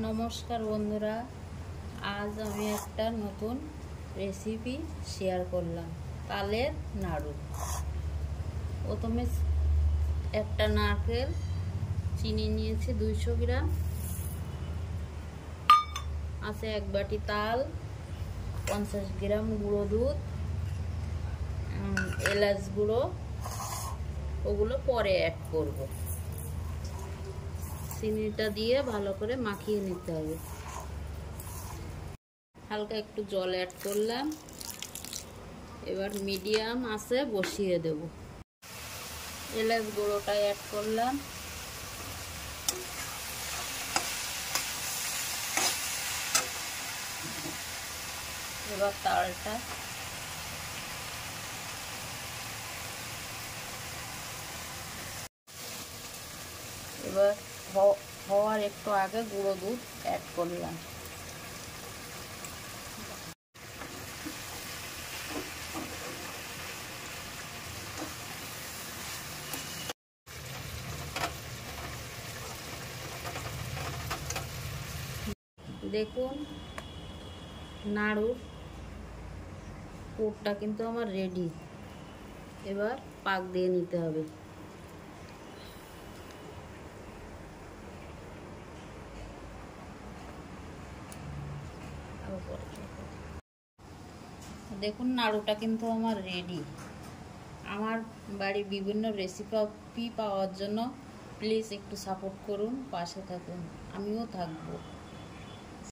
নমস্কার বন্ধুরা, আজ আমি একটা নতুন রেসিপি শেয়ার করলাম। তালের নাড়ু। প্রথমে একটা নারকেল, চিনি নিয়েছি 200 গ্রাম, আছে 1 বাটি তাল, 50 গ্রাম গুঁড়ো দুধ, এলাচ গুঁড়ো, ওগুলো পরে অ্যাড করব। চিনিটা দিয়ে ভালো করে মাখিয়ে নিতে হবে। হালকা একটু জল অ্যাড করলাম। এবার মিডিয়াম আঁচে বসিয়ে দেব। এলাচ গুঁড়োটা অ্যাড করলাম। এবার তালটা, এবার হওয়ার একটু আগে গুঁড়ো দুধ অ্যাড করলাম। দেখুন, নাড়ুর পুরটা কিন্তু আমার রেডি। এবার পাক দিয়ে নিতে হবে। দেখুন, নাড়ুটা কিন্তু আমার রেডি। আমার বাড়ির বিভিন্ন রেসিপি পাওয়ার জন্য প্লিজ একটু সাপোর্ট করুন, পাশে থাকুন, আমিও থাকবো।